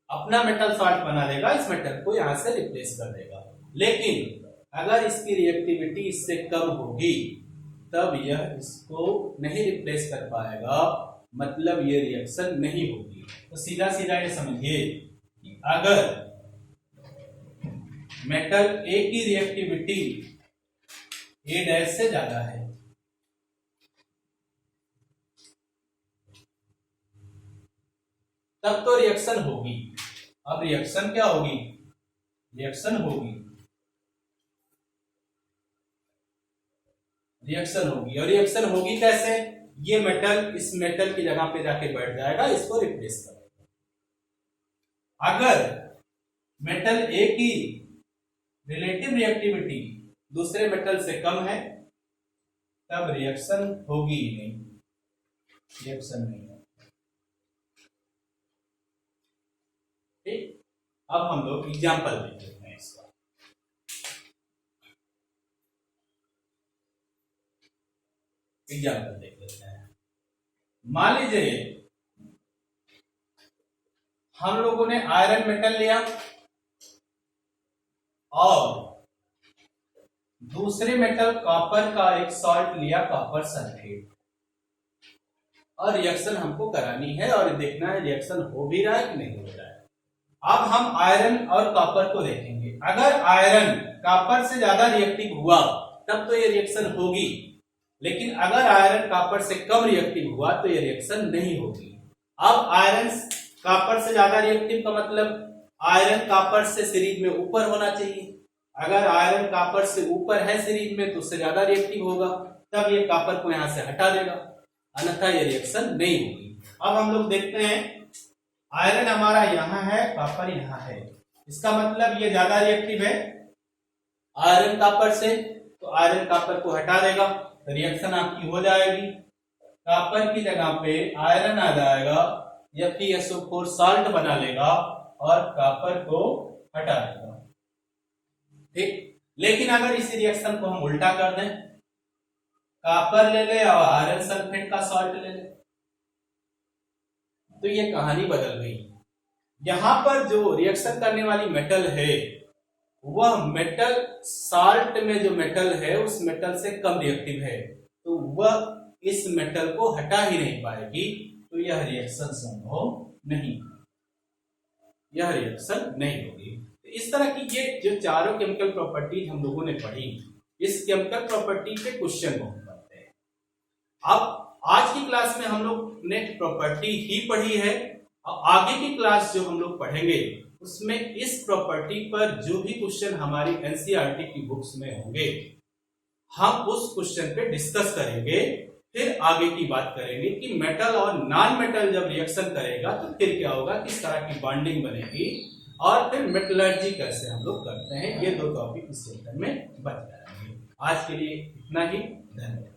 अपना मेटल सॉल्ट बना देगा, इस मेटल को यहां से रिप्लेस कर देगा। लेकिन अगर इसकी रिएक्टिविटी इससे कम होगी तब यह इसको नहीं रिप्लेस कर पाएगा, मतलब ये रिएक्शन नहीं होगी। तो सीधा सीधा ये समझिए कि अगर मेटल ए की रिएक्टिविटी ए डैश से ज्यादा है तब तो रिएक्शन होगी। अब रिएक्शन क्या होगी, रिएक्शन होगी, रिएक्शन होगी। और रिएक्शन होगी कैसे, ये मेटल इस मेटल की जगह पे जाके बैठ जाएगा, इसको रिप्लेस करेगा। अगर मेटल ए की रिलेटिव रिएक्टिविटी दूसरे मेटल से कम है तब रिएक्शन होगी ही नहीं, रिएक्शन नहीं है। ठीक, अब हम लोग एग्जाम्पल देख लेते हैं इसका। एग्जाम्पल देख लेते हैं। मान लीजिए हम लोगों ने आयरन मेटल लिया और दूसरे मेटल कॉपर का एक सॉल्ट लिया, कॉपर सल्फेट, और रिएक्शन हमको करानी है और देखना है रिएक्शन हो भी रहा है कि नहीं हो रहा है। अब हम आयरन और कॉपर को देखेंगे। अगर आयरन कॉपर से ज्यादा रिएक्टिव हुआ तब तो ये रिएक्शन होगी, लेकिन अगर आयरन कॉपर से कम रिएक्टिव हुआ तो ये रिएक्शन नहीं होगी। अब आयरन कॉपर से ज्यादा रिएक्टिव का मतलब आयरन कॉपर से सीरीज में ऊपर होना चाहिए। अगर आयरन कॉपर से ऊपर है सीरीज में तो उससे ज्यादा रिएक्टिव होगा, तब ये कॉपर को यहां से हटा देगा, अन्यथा ये रिएक्शन नहीं होगी। अब हम लोग देखते हैं, आयरन हमारा यहां है, कॉपर यहां है, इसका मतलब ये ज्यादा रिएक्टिव है आयरन कॉपर से, तो आयरन कॉपर को हटा देगा, रिएक्शन आपकी हो जाएगी। कॉपर की जगह पे आयरन आ जाएगा, FeSO4 साल्ट बना लेगा और कॉपर को हटा देगा। ठीक, लेकिन अगर इस रिएक्शन को हम उल्टा कर दें, कॉपर ले ले और आयरन सल्फेट का सॉल्ट ले ले, तो ये कहानी बदल गई। यहां पर जो रिएक्शन करने वाली मेटल है वह मेटल साल्ट में जो मेटल है उस मेटल से कम रिएक्टिव है, तो वह इस मेटल को हटा ही नहीं पाएगी, तो यह रिएक्शन संभव नहीं, यह रिएक्शन नहीं होगी। तो इस तरह की ये जो चारों केमिकल प्रॉपर्टीज हम लोगों ने पढ़ी, इस केमिकल प्रॉपर्टी पे क्वेश्चन बहुत बनते हैं। अब आज की क्लास में हम लोग ने प्रॉपर्टी ही पढ़ी है, और आगे की क्लास जो हम लोग पढ़ेंगे उसमें इस प्रॉपर्टी पर जो भी क्वेश्चन हमारी एनसीईआरटी की बुक्स में होंगे हम उस क्वेश्चन पे डिस्कस करेंगे, फिर आगे की बात करेंगे कि मेटल और नॉन मेटल जब रिएक्शन करेगा तो फिर क्या होगा, किस तरह की बॉन्डिंग बनेगी, और फिर मेटलर्जी कैसे हम लोग करते हैं। ये दो टॉपिक इस चैप्टर में बच जाएंगे। आज के लिए इतना ही, धन्यवाद।